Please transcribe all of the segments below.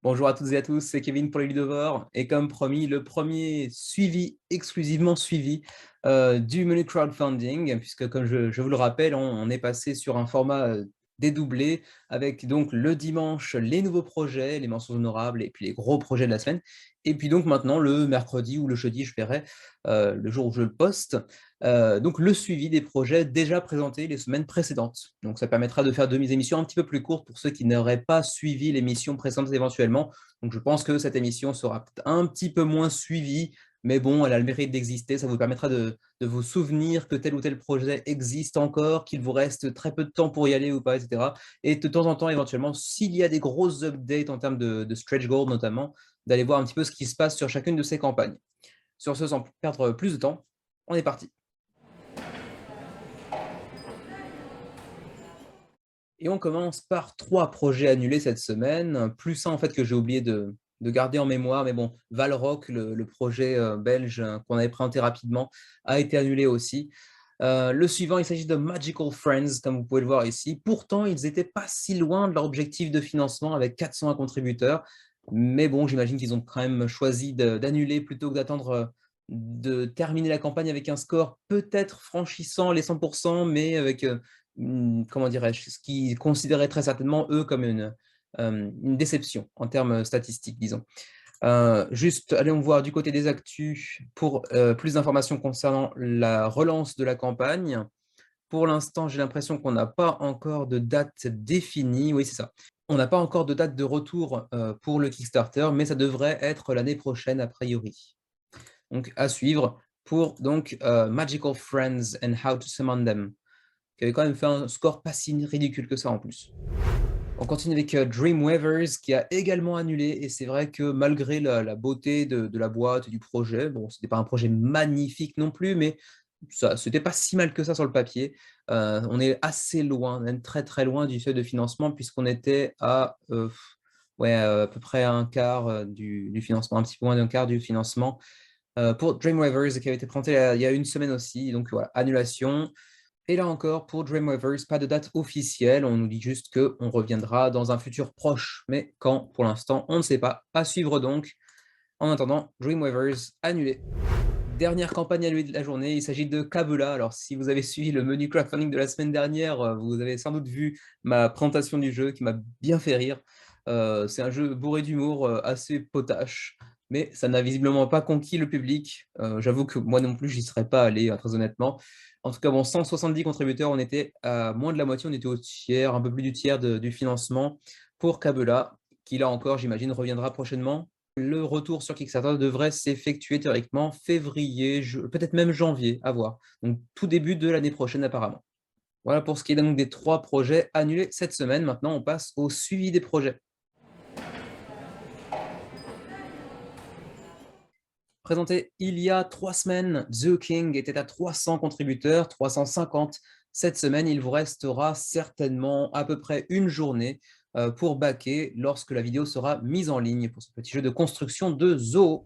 Bonjour à toutes et à tous, c'est Kevin pour les Ludovores et comme promis, le premier suivi, exclusivement suivi du menu crowdfunding, puisque comme je vous le rappelle, on est passé sur un format dédoublé avec donc le dimanche les nouveaux projets, les mentions honorables et puis les gros projets de la semaine. Et puis donc maintenant le mercredi ou le jeudi, je verrai le jour où je le poste, donc le suivi des projets déjà présentés les semaines précédentes. Donc ça permettra de faire mes émissions un petit peu plus courtes pour ceux qui n'auraient pas suivi l'émission précédente éventuellement. Donc je pense que cette émission sera peut-être un petit peu moins suivie, mais bon, elle a le mérite d'exister. Ça vous permettra de vous souvenir que tel ou tel projet existe encore, qu'il vous reste très peu de temps pour y aller ou pas, etc. Et de temps en temps, éventuellement, s'il y a des grosses updates en termes de stretch goal notamment, d'aller voir un petit peu ce qui se passe sur chacune de ces campagnes. Sur ce, sans perdre plus de temps, on est parti. Et on commence par 3 projets annulés cette semaine, plus un en fait que j'ai oublié de garder en mémoire, mais bon, Valrock, le projet, belge, qu'on avait présenté rapidement, a été annulé aussi. Le suivant, il s'agit de Magical Friends, comme vous pouvez le voir ici. Pourtant, ils étaient pas si loin de leur objectif de financement avec 401 contributeurs. Mais bon, j'imagine qu'ils ont quand même choisi d'annuler plutôt que d'attendre, de terminer la campagne avec un score peut-être franchissant les 100, mais avec, comment dirais-je? Ce qu'ils considéraient très certainement, eux, comme une déception en termes statistiques, disons. Juste, allons voir du côté des actus pour plus d'informations concernant la relance de la campagne. Pour l'instant, j'ai l'impression qu'on n'a pas encore de date définie. Oui, c'est ça. On n'a pas encore de date de retour pour le Kickstarter, mais ça devrait être l'année prochaine a priori. Donc à suivre pour donc Magical Friends and How to Summon Them, qui avait quand même fait un score pas si ridicule que ça en plus. On continue avec Dreamweavers qui a également annulé et c'est vrai que malgré la beauté de la boîte et du projet, bon, c'était pas un projet magnifique non plus, mais ça c'était pas si mal que ça sur le papier. On est assez loin, même très, très loin du seuil de financement puisqu'on était à, ouais, à peu près un quart du financement, un petit peu moins d'un quart du financement, pour Dreamweavers qui avait été présenté il y a une semaine aussi. Donc voilà, annulation. Et là encore, pour Dreamweavers, pas de date officielle, on nous dit juste qu'on reviendra dans un futur proche. Mais quand, pour l'instant, on ne sait pas. À suivre donc. En attendant, Dreamweavers annulé. Dernière campagne annulée de la journée, il s'agit de Kabula. Alors, si vous avez suivi le menu crowdfunding de la semaine dernière, vous avez sans doute vu ma présentation du jeu qui m'a bien fait rire. C'est un jeu bourré d'humour, assez potache, mais ça n'a visiblement pas conquis le public. J'avoue que moi non plus, j'y serais pas allé, très honnêtement. En tout cas, bon, 170 contributeurs, on était à moins de la moitié, on était au tiers, un peu plus du tiers du financement pour Kabula, qui là encore, j'imagine, reviendra prochainement. Le retour sur Kickstarter devrait s'effectuer théoriquement février, peut-être même janvier, à voir. Donc tout début de l'année prochaine apparemment. Voilà pour ce qui est donc des 3 projets annulés cette semaine. Maintenant, on passe au suivi des projets. Présenté il y a 3 semaines, The King était à 300 contributeurs, 350 cette semaine. Il vous restera certainement à peu près une journée pour backer lorsque la vidéo sera mise en ligne pour ce petit jeu de construction de zoo.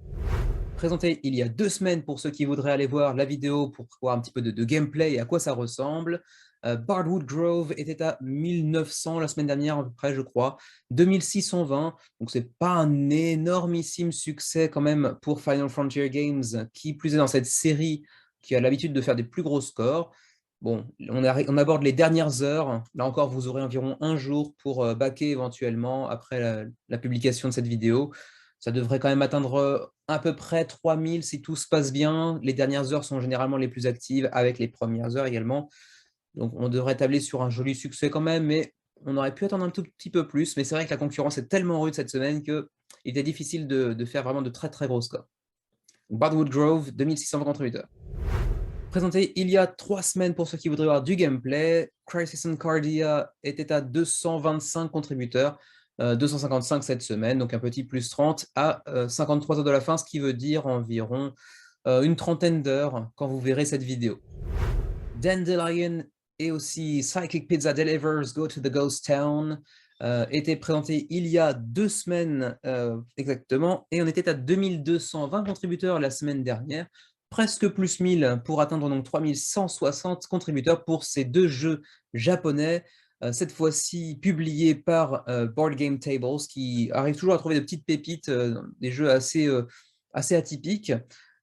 Présenté il y a 2 semaines pour ceux qui voudraient aller voir la vidéo pour voir un petit peu de gameplay et à quoi ça ressemble. Bardwood Grove était à 1900 la semaine dernière à peu près, je crois, 2620, donc c'est pas un énormissime succès quand même pour Final Frontier Games, qui plus est dans cette série qui a l'habitude de faire des plus gros scores. Bon, on aborde les dernières heures. Là encore, vous aurez environ un jour pour backer éventuellement après la publication de cette vidéo. Ça devrait quand même atteindre à peu près 3000 si tout se passe bien. Les dernières heures sont généralement les plus actives, avec les premières heures également. Donc on devrait tabler sur un joli succès quand même, mais on aurait pu attendre un tout petit peu plus. Mais c'est vrai que la concurrence est tellement rude cette semaine qu'il était difficile de faire vraiment de très très gros scores. Bardwood Grove, 2620 contributeurs. Présenté il y a 3 semaines pour ceux qui voudraient voir du gameplay, Crisis on Cardia était à 225 contributeurs, 255 cette semaine, donc un petit plus 30 à 53 heures de la fin, ce qui veut dire environ une trentaine d'heures quand vous verrez cette vidéo. Dandelion et aussi Psychic Pizza Delivers Go to the Ghost Town étaient présentés il y a 2 semaines exactement, et on était à 2220 contributeurs la semaine dernière, presque plus 1000 pour atteindre donc 3160 contributeurs pour ces 2 jeux japonais. cette fois-ci publié par Board Game Tables, qui arrive toujours à trouver de petites pépites, des jeux assez atypiques.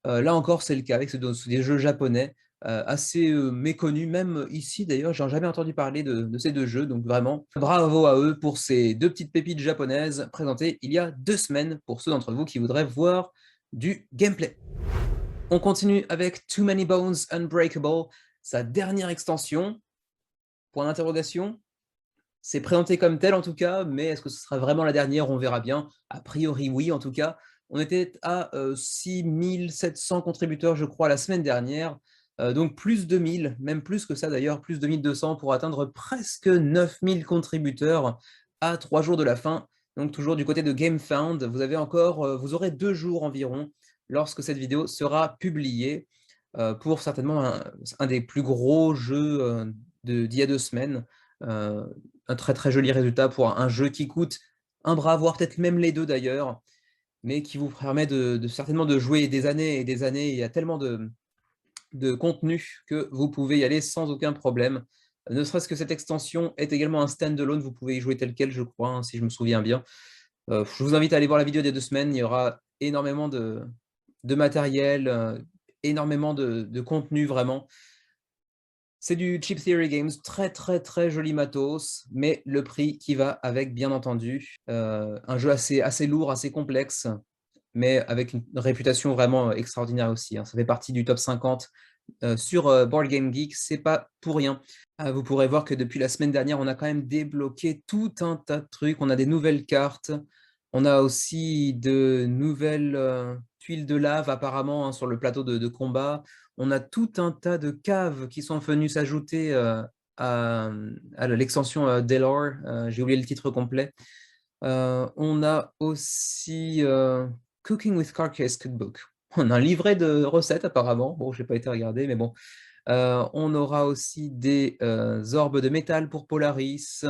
Là encore, c'est le cas avec des jeux japonais assez méconnus, même ici d'ailleurs, j'ai jamais entendu parler de ces deux jeux, donc vraiment, bravo à eux pour ces deux petites pépites japonaises présentées il y a 2 semaines pour ceux d'entre vous qui voudraient voir du gameplay. On continue avec Too Many Bones Unbreakable, sa dernière extension. Point d'interrogation. C'est présenté comme tel en tout cas, mais est-ce que ce sera vraiment la dernière? On verra bien. A priori, oui, en tout cas. On était à 6700 contributeurs, je crois, la semaine dernière. Donc plus de 1000, même plus que ça d'ailleurs, plus de 1200 pour atteindre presque 9000 contributeurs à 3 jours de la fin. Donc toujours du côté de GameFound, vous aurez 2 jours environ lorsque cette vidéo sera publiée pour certainement un des plus gros jeux d'il y a 2 semaines. Un très très joli résultat pour un jeu qui coûte un bras, voire peut-être même les deux d'ailleurs, mais qui vous permet certainement de jouer des années et des années. Il y a tellement de contenu que vous pouvez y aller sans aucun problème. Ne serait-ce que cette extension est également un stand-alone, vous pouvez y jouer tel quel, je crois, hein, si je me souviens bien. Je vous invite à aller voir la vidéo des 2 semaines, il y aura énormément de matériel, énormément de contenu vraiment. C'est du Chip Theory Games, très très très joli matos, mais le prix qui va avec, bien entendu. Un jeu assez lourd, assez complexe, mais avec une réputation vraiment extraordinaire aussi, hein. Ça fait partie du top 50 sur Board Game Geek, c'est pas pour rien. Vous pourrez voir que depuis la semaine dernière, on a quand même débloqué tout un tas de trucs. On a des nouvelles cartes, on a aussi de nouvelles tuiles de lave apparemment, hein, sur le plateau de combat. On a tout un tas de caves qui sont venus s'ajouter à l'extension Delor. J'ai oublié le titre complet. On a aussi Cooking with Carcass Cookbook. On a un livret de recettes apparemment. Bon, je n'ai pas été regardé, mais bon. On aura aussi des orbes de métal pour Polaris.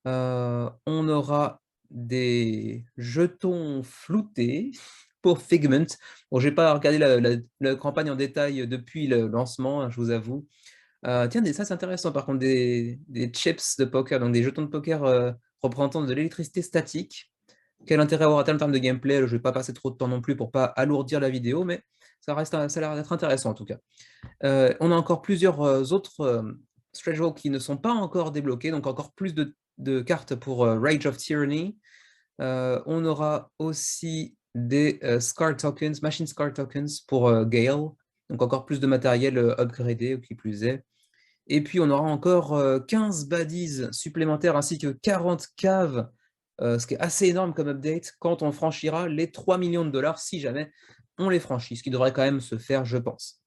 On aura des jetons floutés pour Figment. Bon, je n'ai pas regardé la campagne en détail depuis le lancement, hein, je vous avoue. Tiens, ça c'est intéressant par contre, des chips de poker, donc des jetons de poker représentant de l'électricité statique. Quel intérêt aura-t-elle en termes de gameplay? Je ne vais pas passer trop de temps non plus pour ne pas alourdir la vidéo, mais ça a l'air d'être intéressant en tout cas. On a encore plusieurs autres stretch goals qui ne sont pas encore débloqués, donc encore plus de cartes pour Rage of Tyranny. On aura aussi des Scar Tokens, Machine Scar Tokens pour Gale, donc encore plus de matériel upgradé, qui plus est. Et puis on aura encore 15 baddies supplémentaires ainsi que 40 caves, ce qui est assez énorme comme update, quand on franchira les 3 millions de dollars, si jamais on les franchit, ce qui devrait quand même se faire, je pense.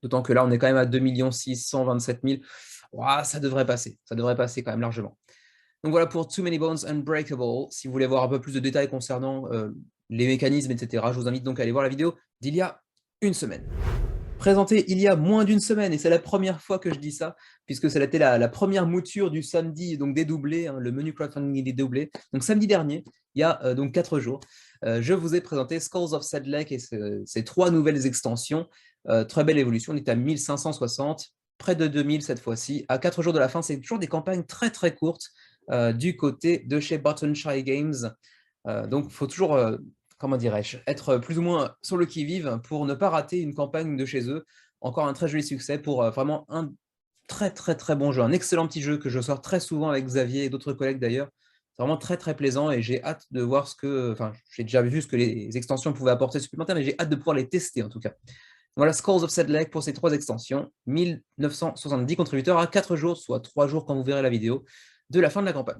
D'autant que là, on est quand même à 2 627 000. Ouah, ça devrait passer quand même largement. Donc voilà pour Too Many Bones Unbreakable. Si vous voulez avoir un peu plus de détails concernant les mécanismes, etc., je vous invite donc à aller voir la vidéo d'il y a 1 semaine. Présentée il y a moins d'1 semaine, et c'est la première fois que je dis ça, puisque ça a été la première mouture du samedi, donc dédoublé, hein, le menu crowdfunding est dédoublé. Donc samedi dernier, il y a donc 4 jours, je vous ai présenté Skulls of Sedlec et ces 3 nouvelles extensions. Très belle évolution, on est à 1560, près de 2000 cette fois-ci. À 4 jours de la fin, c'est toujours des campagnes très très courtes du côté de chez Button Shy Games. Donc il faut toujours comment dirais-je, être plus ou moins sur le qui-vive pour ne pas rater une campagne de chez eux. Encore un très joli succès pour vraiment un très très très bon jeu, un excellent petit jeu que je sors très souvent avec Xavier et d'autres collègues d'ailleurs. C'est vraiment très très plaisant et j'ai hâte de voir j'ai déjà vu ce que les extensions pouvaient apporter supplémentaires, mais j'ai hâte de pouvoir les tester en tout cas. Voilà, Skulls of Sedlec pour ces 3 extensions, 1970 contributeurs à 4 jours, soit 3 jours quand vous verrez la vidéo de la fin de la campagne.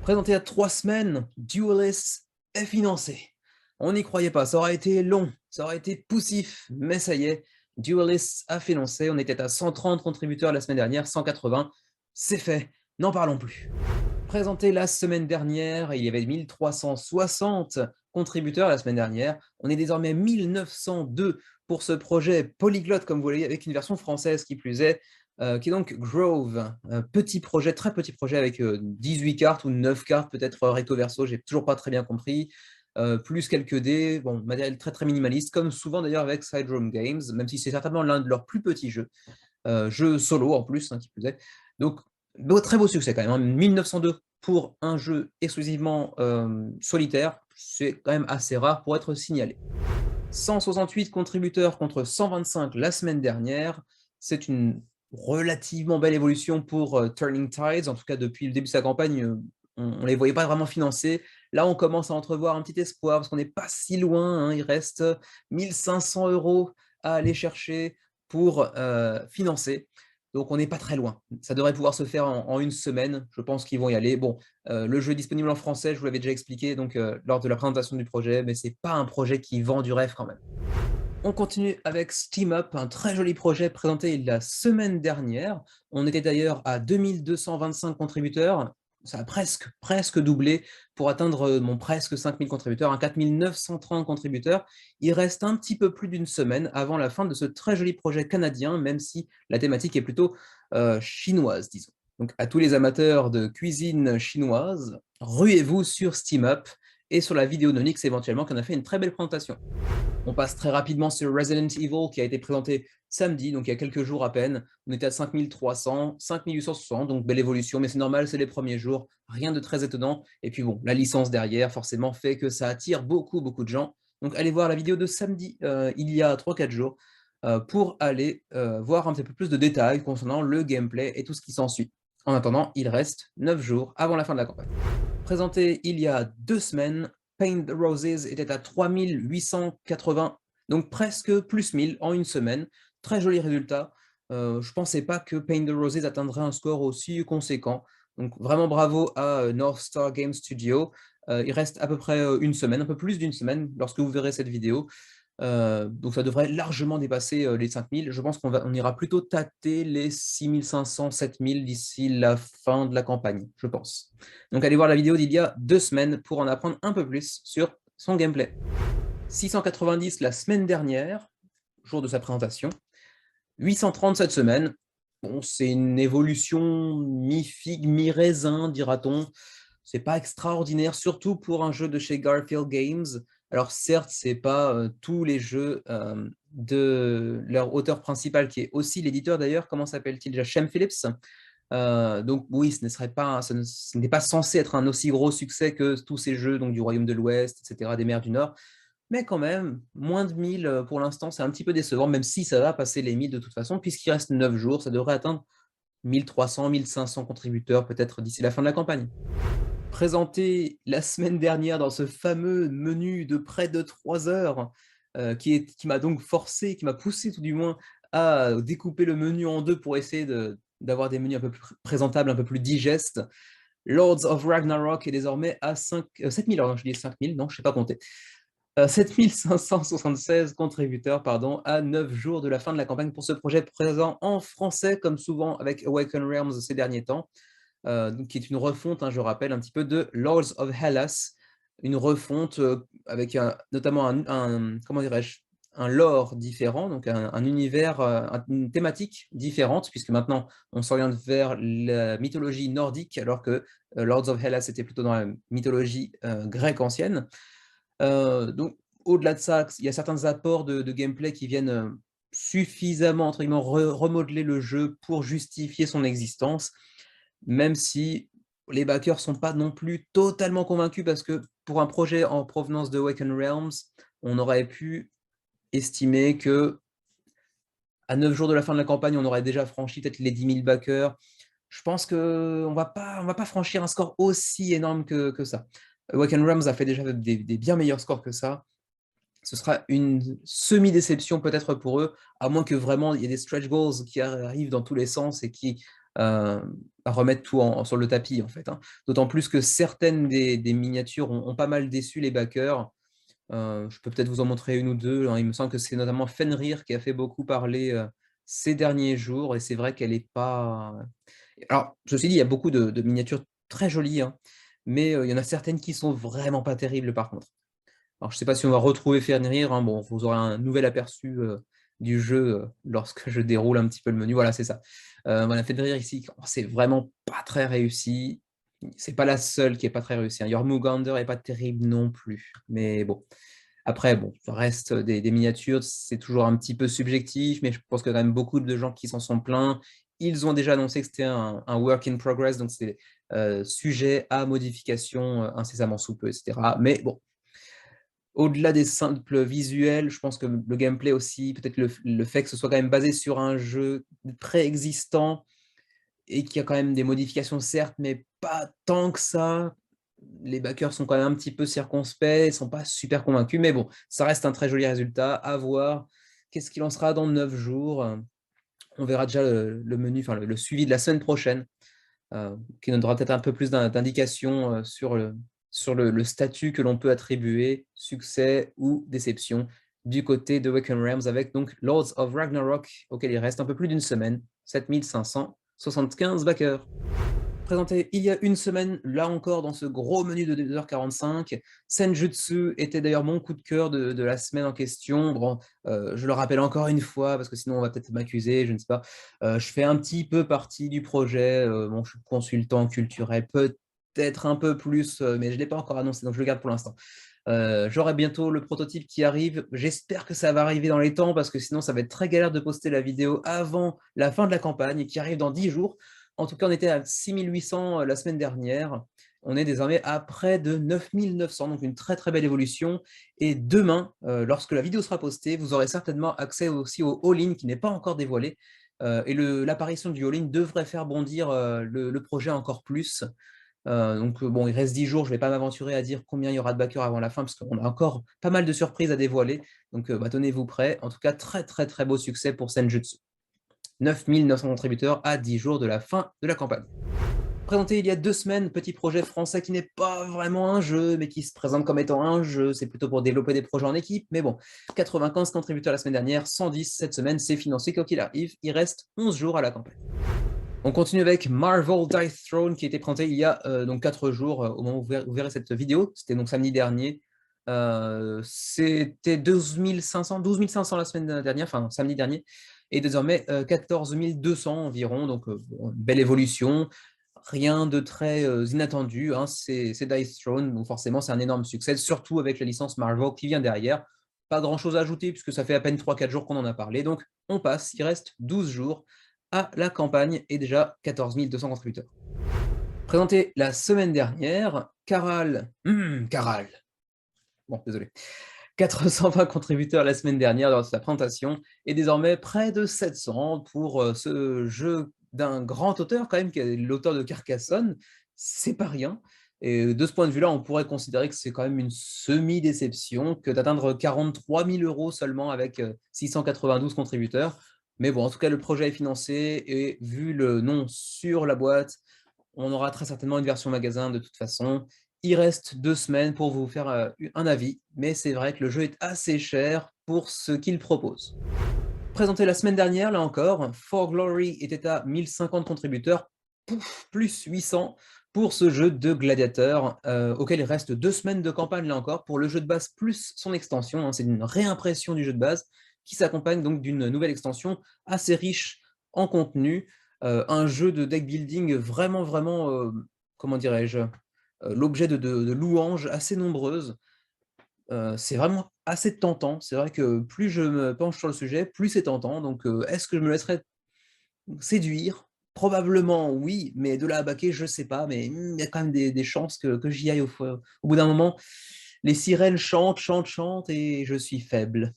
Présenté à 3 semaines, Duelist est financé. On n'y croyait pas, ça aurait été long, ça aurait été poussif, mais ça y est, Duelist a financé. On était à 130 contributeurs la semaine dernière, 180, c'est fait, n'en parlons plus. Présenté la semaine dernière, il y avait 1360 contributeurs la semaine dernière, on est désormais 1902 pour ce projet polyglotte, comme vous voyez, avec une version française qui plus est, qui est donc Grove, un petit projet, très petit projet avec 18 cartes ou 9 cartes peut-être recto verso, j'ai toujours pas très bien compris, plus quelques dés, bon, matériel très très minimaliste, comme souvent d'ailleurs avec Sidedrome Games, même si c'est certainement l'un de leurs plus petits jeux, jeu solo en plus, hein, qui plus est. Donc Très beau succès quand même, hein, 1902 pour un jeu exclusivement, solitaire, c'est quand même assez rare pour être signalé. 168 contributeurs contre 125 la semaine dernière, c'est une relativement belle évolution pour, Turning Tides. En tout cas depuis le début de sa campagne, on ne les voyait pas vraiment financés. Là, on commence à entrevoir un petit espoir parce qu'on n'est pas si loin, hein. Il reste 1 500 € à aller chercher pour, financer. Donc on n'est pas très loin. Ça devrait pouvoir se faire en 1 semaine. Je pense qu'ils vont y aller. Bon, le jeu est disponible en français, je vous l'avais déjà expliqué donc, lors de la présentation du projet, mais c'est pas un projet qui vend du rêve quand même. On continue avec Steam Up, un très joli projet présenté la semaine dernière. On était d'ailleurs à 2 225 contributeurs. Ça a presque doublé pour atteindre mon presque 5 000 contributeurs, un 4 930 contributeurs. Il reste un petit peu plus d'une semaine avant la fin de ce très joli projet canadien, même si la thématique est plutôt chinoise, disons. Donc à tous les amateurs de cuisine chinoise, ruez-vous sur Steam Up et sur la vidéo d'Onyx éventuellement, qui en a fait une très belle présentation. On passe très rapidement sur Resident Evil qui a été présenté samedi, donc il y a quelques jours à peine. On était à 5300, 5860, donc belle évolution, mais c'est normal, c'est les premiers jours, rien de très étonnant. Et puis bon, la licence derrière, forcément, fait que ça attire beaucoup de gens. Donc allez voir la vidéo de samedi, il y a 3-4 jours, pour aller voir un petit peu plus de détails concernant le gameplay et tout ce qui s'ensuit. En attendant, il reste 9 jours avant la fin de la campagne. Présenté il y a 2 semaines, Paint the Roses était à 3880, donc presque plus 1000 en une semaine. Très joli résultat. Je ne pensais pas que Paint the Roses atteindrait un score aussi conséquent. Donc vraiment bravo à North Star Game Studio. Il reste à peu près une semaine, un peu plus d'une semaine lorsque vous verrez cette vidéo. Donc ça devrait largement dépasser les 5000. Je pense qu'on ira plutôt tâter les 6500, 7000 d'ici la fin de la campagne, je pense. Donc allez voir la vidéo d'il y a 2 semaines pour en apprendre un peu plus sur son gameplay. 690 la semaine dernière, jour de sa présentation. 830 cette semaine. Bon, c'est une évolution mi-figue, mi-raisin, dira-t-on. C'est pas extraordinaire, surtout pour un jeu de chez Garfield Games. Alors certes, c'est pas tous les jeux de leur auteur principal, qui est aussi l'éditeur d'ailleurs, comment s'appelle-t-il déjà? Shem Phillips. Donc oui, ce n'est pas censé être un aussi gros succès que tous ces jeux donc, du Royaume de l'Ouest, etc., des mers du Nord. Mais quand même, moins de 1000 pour l'instant, c'est un petit peu décevant, même si ça va passer les 1000 de toute façon, puisqu'il reste 9 jours, ça devrait atteindre 1300, 1500 contributeurs peut-être d'ici la fin de la campagne. Présenté la semaine dernière dans ce fameux menu de près de 3 heures, qui m'a donc forcé, qui m'a poussé tout du moins à découper le menu en deux pour essayer d'avoir des menus un peu plus présentables, un peu plus digestes. Lords of Ragnarok est désormais à 7000, alors non, je dis 5000, non, je ne sais pas compter. 7576 contributeurs pardon, à 9 jours de la fin de la campagne pour ce projet présent en français, comme souvent avec Awaken Realms ces derniers temps, qui est une refonte, hein, je rappelle, un petit peu de Lords of Hellas, une refonte avec notamment comment dirais-je, un lore différent, donc un univers, une thématique différente, puisque maintenant on s'oriente vers la mythologie nordique, alors que Lords of Hellas était plutôt dans la mythologie grecque ancienne. Donc, au-delà de ça, il y a certains apports de gameplay qui viennent suffisamment, entre guillemets, remodeler le jeu pour justifier son existence, même si les backers ne sont pas non plus totalement convaincus, parce que pour un projet en provenance de Awaken Realms, on aurait pu estimer que à 9 jours de la fin de la campagne, on aurait déjà franchi peut-être les 10 000 backers. Je pense qu'on ne va pas franchir un score aussi énorme que ça. Awaken Realms a fait déjà des bien meilleurs scores que ça. Ce sera une semi-déception peut-être pour eux, à moins que vraiment il y ait des stretch goals qui arrivent dans tous les sens et qui remettent tout sur le tapis en fait, hein. D'autant plus que certaines des miniatures ont pas mal déçu les backers. Je peux peut-être vous en montrer une ou deux, hein. Il me semble que c'est notamment Fenrir qui a fait beaucoup parler ces derniers jours, et c'est vrai qu'elle n'est pas... Alors, ceci dit, il y a beaucoup de miniatures très jolies, hein, mais il y en a certaines qui sont vraiment pas terribles par contre. Alors, je ne sais pas si on va retrouver Fenrir, hein. Bon, vous aurez un nouvel aperçu du jeu lorsque je déroule un petit peu le menu. Voilà, c'est ça. Voilà, Fenrir ici, c'est vraiment pas très réussi. C'est pas la seule qui est pas très réussie, hein. Jormungandr est pas terrible non plus. Mais bon. Après, bon, ça reste des miniatures, c'est toujours un petit peu subjectif, mais je pense qu'il y a quand même beaucoup de gens qui s'en sont plaints. Ils ont déjà annoncé que c'était un work in progress, donc c'est sujet à modification incessamment sous peu, etc. Mais bon, au-delà des simples visuels, je pense que le gameplay aussi, peut-être le fait que ce soit quand même basé sur un jeu préexistant et qu'il y a quand même des modifications certes, mais pas tant que ça. Les backers sont quand même un petit peu circonspects, ils sont pas super convaincus, mais bon, ça reste un très joli résultat. À voir. Qu'est-ce qu'il en sera dans 9 jours? On verra déjà le menu, enfin le suivi de la semaine prochaine, qui nous donnera peut-être un peu plus d'indications sur le statut que l'on peut attribuer, succès ou déception, du côté de Wacom Realms, avec donc Lords of Ragnarok, auquel il reste un peu plus d'une semaine, 7575 backers. Présenté il y a une semaine, là encore dans ce gros menu de 2h45. Senjutsu était d'ailleurs mon coup de cœur de la semaine en question. Bon, je le rappelle encore une fois, parce que sinon on va peut-être m'accuser, je ne sais pas. Je fais un petit peu partie du projet, bon, je suis consultant culturel, peut-être un peu plus, mais je ne l'ai pas encore annoncé, donc je le garde pour l'instant. J'aurai bientôt le prototype qui arrive. J'espère que ça va arriver dans les temps, parce que sinon ça va être très galère de poster la vidéo avant la fin de la campagne, qui arrive dans 10 jours. En tout cas, on était à 6800 la semaine dernière. On est désormais à près de 9900, donc une très très belle évolution. Et demain, lorsque la vidéo sera postée, vous aurez certainement accès aussi au all-in qui n'est pas encore dévoilé. Et l'apparition du all-in devrait faire bondir le projet encore plus. Donc bon, il reste 10 jours, je ne vais pas m'aventurer à dire combien il y aura de backers avant la fin, parce qu'on a encore pas mal de surprises à dévoiler. Donc tenez-vous prêts. En tout cas, très très très beau succès pour Senjutsu. 9900 contributeurs à 10 jours de la fin de la campagne. Présenté il y a 2 semaines, petit projet français qui n'est pas vraiment un jeu, mais qui se présente comme étant un jeu. C'est plutôt pour développer des projets en équipe, mais bon, 95 contributeurs la semaine dernière, 110 cette semaine, c'est financé quoi qu'il arrive. Il reste 11 jours à la campagne. On continue avec Marvel Dice Throne qui a été présenté il y a donc 4 jours au moment où vous verrez cette vidéo. C'était donc samedi dernier. C'était 12 500 la semaine dernière, enfin samedi dernier, et désormais 14 200 environ, donc une belle évolution. Rien de très inattendu, hein, c'est Dice Throne, donc forcément c'est un énorme succès, surtout avec la licence Marvel qui vient derrière. Pas grand chose à ajouter puisque ça fait à peine 3-4 jours qu'on en a parlé, donc on passe, il reste 12 jours à la campagne et déjà 14 200 contributeurs. Présenté la semaine dernière, Caral, bon désolé, 420 contributeurs la semaine dernière lors de sa présentation et désormais près de 700 pour ce jeu d'un grand auteur quand même, qui est l'auteur de Carcassonne, c'est pas rien. Et de ce point de vue-là, on pourrait considérer que c'est quand même une semi-déception que d'atteindre 43 000 € seulement avec 692 contributeurs. Mais bon, en tout cas, le projet est financé et vu le nom sur la boîte, on aura très certainement une version magasin de toute façon. Il reste 2 semaines pour vous faire un avis, mais c'est vrai que le jeu est assez cher pour ce qu'il propose. Présenté la semaine dernière, là encore, For Glory était à 1050 contributeurs, plus 800 pour ce jeu de gladiateur, auquel il reste 2 semaines de campagne, là encore, pour le jeu de base plus son extension. C'est une réimpression du jeu de base qui s'accompagne donc d'une nouvelle extension assez riche en contenu, un jeu de deck building vraiment, vraiment, comment dirais-je, l'objet de louanges assez nombreuses. C'est vraiment assez tentant. C'est vrai que plus je me penche sur le sujet, plus c'est tentant. Donc, est-ce que je me laisserai séduire? Probablement oui, mais de là à baquer, je sais pas. Mais il y a quand même des chances que j'y aille au bout d'un moment. Les sirènes chantent, chantent, chantent et je suis faible.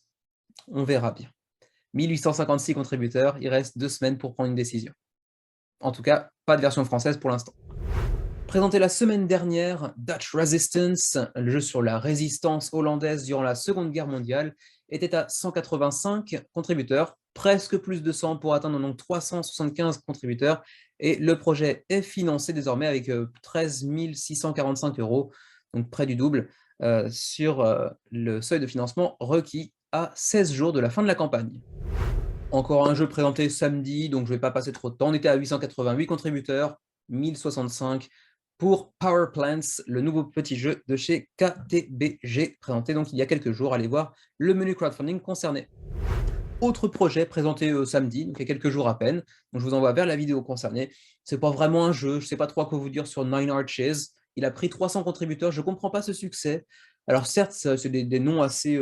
On verra bien. 1856 contributeurs, il reste 2 semaines pour prendre une décision. En tout cas, pas de version française pour l'instant. Présenté la semaine dernière, Dutch Resistance, le jeu sur la résistance hollandaise durant la Seconde Guerre mondiale, était à 185 contributeurs, presque plus de 100 pour atteindre donc 375 contributeurs, et le projet est financé désormais avec 13 645 €, donc près du double, sur le seuil de financement requis à 16 jours de la fin de la campagne. Encore un jeu présenté samedi, donc je ne vais pas passer trop de temps. On était à 888 contributeurs, 1065 pour Power Plants, le nouveau petit jeu de chez KTBG, présenté donc il y a quelques jours. Allez voir le menu crowdfunding concerné. Autre projet présenté samedi, donc il y a quelques jours à peine. Donc je vous envoie vers la vidéo concernée. C'est pas vraiment un jeu, je ne sais pas trop quoi vous dire sur Nine Arches. Il a pris 300 contributeurs, je ne comprends pas ce succès. Alors certes, c'est des noms assez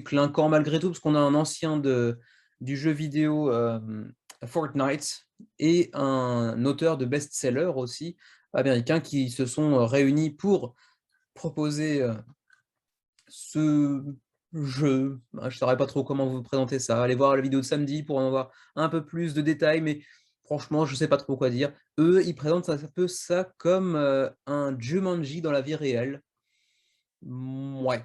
clinquants malgré tout, parce qu'on a un ancien du jeu vidéo Fortnite et un auteur de best-seller aussi américain qui se sont réunis pour proposer ce jeu. Je ne saurais pas trop comment vous présenter ça. Allez voir la vidéo de samedi pour en avoir un peu plus de détails, mais franchement, je ne sais pas trop quoi dire. Eux, ils présentent un peu ça comme un Jumanji dans la vie réelle. Ouais,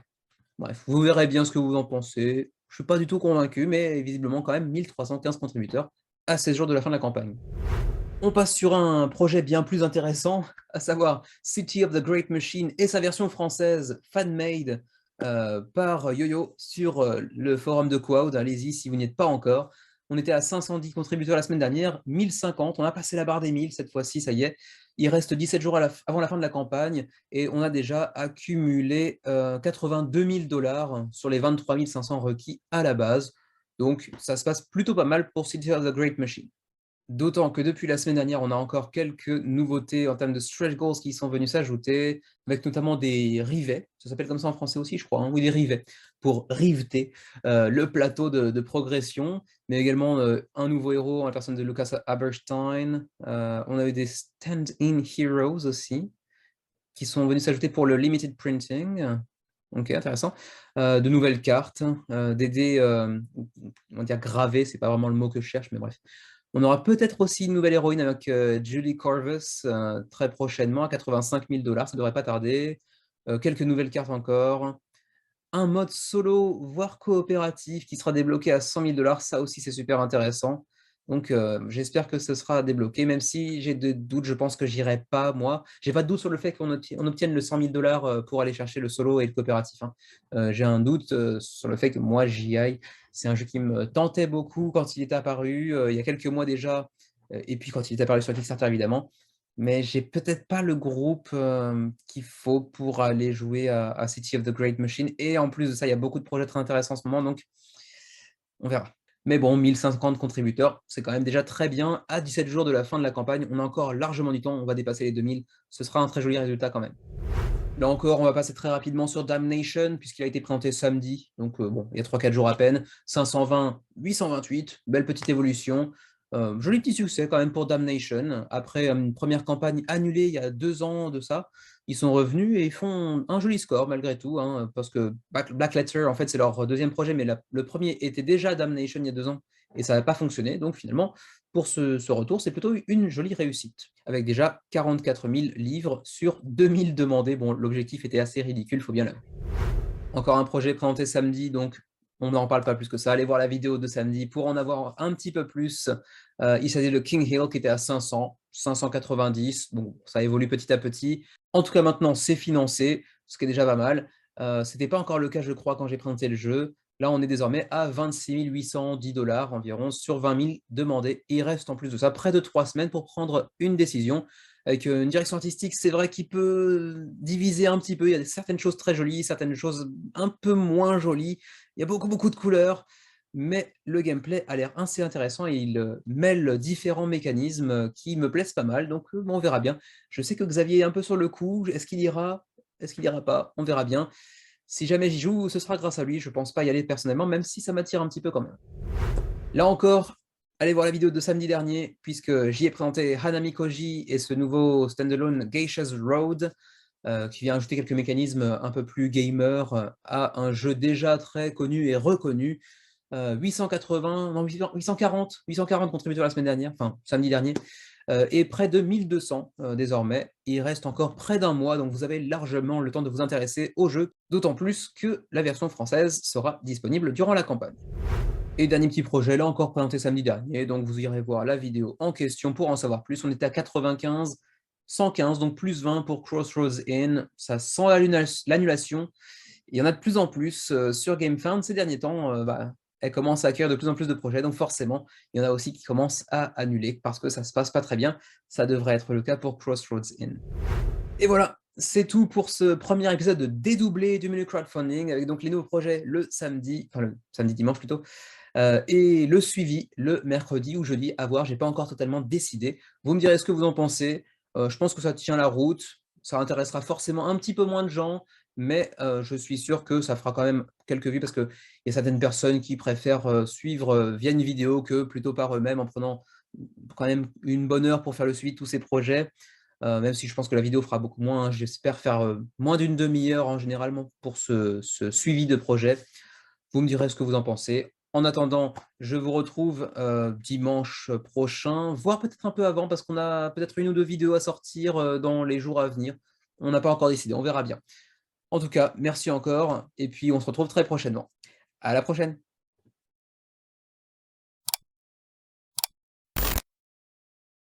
bref, vous verrez bien ce que vous en pensez. Je suis pas du tout convaincu, mais visiblement quand même 1315 contributeurs à 16 jours de la fin de la campagne. On passe sur un projet bien plus intéressant, à savoir City of the Great Machine et sa version française fan-made par YoYo sur le forum de Quoud. Allez-y si vous n'y êtes pas encore. On était à 510 contributeurs la semaine dernière, 1050. On a passé la barre des 1000 cette fois-ci, ça y est. Il reste 17 jours avant la fin de la campagne et on a déjà accumulé 82 000 $ sur les 23 500 requis à la base. Donc ça se passe plutôt pas mal pour City of the Great Machine. D'autant que depuis la semaine dernière, on a encore quelques nouveautés en termes de stretch goals qui sont venus s'ajouter, avec notamment des rivets, ça s'appelle comme ça en français aussi, je crois, hein, oui, des rivets, pour riveter le plateau de progression, mais également un nouveau héros en la personne de Lucas Aberstein. On a eu des stand-in heroes aussi, qui sont venus s'ajouter pour le limited printing. Ok, intéressant. De nouvelles cartes, des dés, on va dire gravés, c'est pas vraiment le mot que je cherche, mais bref. On aura peut-être aussi une nouvelle héroïne avec Julie Corvus très prochainement à 85 000 $, ça ne devrait pas tarder. Quelques nouvelles cartes encore. Un mode solo, voire coopératif, qui sera débloqué à 100 000 $, ça aussi c'est super intéressant. Donc j'espère que ce sera débloqué, même si j'ai des doutes, je pense que j'irai pas, moi. J'ai pas de doute sur le fait qu'on obtienne le 100 000 $ pour aller chercher le solo et le coopératif, hein. J'ai un doute sur le fait que moi j'y aille. C'est un jeu qui me tentait beaucoup quand il est apparu, il y a quelques mois déjà, et puis quand il est apparu sur Kickstarter évidemment. Mais j'ai peut-être pas le groupe qu'il faut pour aller jouer à City of the Great Machine. Et en plus de ça, il y a beaucoup de projets très intéressants en ce moment, donc on verra. Mais bon, 1050 contributeurs, c'est quand même déjà très bien. À 17 jours de la fin de la campagne, on a encore largement du temps, on va dépasser les 2000. Ce sera un très joli résultat quand même. Là encore, on va passer très rapidement sur Damnation, puisqu'il a été présenté samedi, donc bon, il y a 3-4 jours à peine. 520, 828, belle petite évolution. Joli petit succès quand même pour Damnation. Après une première campagne annulée il y a 2 ans de ça, ils sont revenus et ils font un joli score malgré tout, hein, parce que Black Letter, en fait, c'est leur deuxième projet, mais le premier était déjà Damnation il y a 2 ans et ça n'a pas fonctionné. Donc finalement, pour ce retour, c'est plutôt une jolie réussite, avec déjà 44 000 livres sur 2000 demandés. Bon, l'objectif était assez ridicule, il faut bien l'avouer. Encore un projet présenté samedi, donc on n'en parle pas plus que ça. Allez voir la vidéo de samedi pour en avoir un petit peu plus. Il s'agit de King Hill qui était à 500, 590. Bon, ça évolue petit à petit. En tout cas, maintenant, c'est financé, ce qui est déjà pas mal. Ce n'était pas encore le cas, je crois, quand j'ai présenté le jeu. Là, on est désormais à 26 810 $ environ sur 20 000 demandés. Et il reste en plus de ça près de 3 semaines pour prendre une décision. Avec une direction artistique, c'est vrai qu'il peut diviser un petit peu. Il y a certaines choses très jolies, certaines choses un peu moins jolies. Il y a beaucoup de couleurs, mais le gameplay a l'air assez intéressant et il mêle différents mécanismes qui me plaisent pas mal. Donc on verra bien. Je sais que Xavier est un peu sur le coup. Est-ce qu'il ira? Est-ce qu'il ira pas? On verra bien. Si jamais j'y joue, ce sera grâce à lui. Je pense pas y aller personnellement, même si ça m'attire un petit peu quand même. Là encore, allez voir la vidéo de samedi dernier, puisque j'y ai présenté Hanami Koji et ce nouveau standalone Geisha's Road, qui vient ajouter quelques mécanismes un peu plus gamer à un jeu déjà très connu et reconnu. 880, non, 840 contributeurs la semaine dernière, enfin samedi dernier, et près de 1200 désormais. Il reste encore près d'un mois, donc vous avez largement le temps de vous intéresser au jeu, d'autant plus que la version française sera disponible durant la campagne. Et dernier petit projet, là encore présenté samedi dernier, donc vous irez voir la vidéo en question pour en savoir plus. On était à 95, 115, donc plus 20 pour Crossroads Inn. Ça sent l'annulation. Il y en a de plus en plus sur GameFound ces derniers temps. Elle commence à accueillir de plus en plus de projets, donc forcément, il y en a aussi qui commencent à annuler parce que ça se passe pas très bien. Ça devrait être le cas pour Crossroads Inn. Et voilà, c'est tout pour ce premier épisode de dédoublé du menu crowdfunding, avec donc les nouveaux projets le samedi, enfin le samedi dimanche plutôt, et le suivi le mercredi ou jeudi, à voir, j'ai pas encore totalement décidé. Vous me direz ce que vous en pensez. Je pense que ça tient la route, ça intéressera forcément un petit peu moins de gens, mais je suis sûr que ça fera quand même quelques vues parce qu'il y a certaines personnes qui préfèrent, suivre, via une vidéo que plutôt par eux-mêmes en prenant quand même une bonne heure pour faire le suivi de tous ces projets. Même si je pense que la vidéo fera beaucoup moins, hein. J'espère faire, moins d'une demi-heure en généralement pour ce suivi de projet. Vous me direz ce que vous en pensez. En attendant, je vous retrouve, dimanche prochain, voire peut-être un peu avant parce qu'on a peut-être une ou 2 vidéos à sortir, dans les jours à venir. On n'a pas encore décidé, on verra bien. En tout cas, merci encore et puis on se retrouve très prochainement. À la prochaine.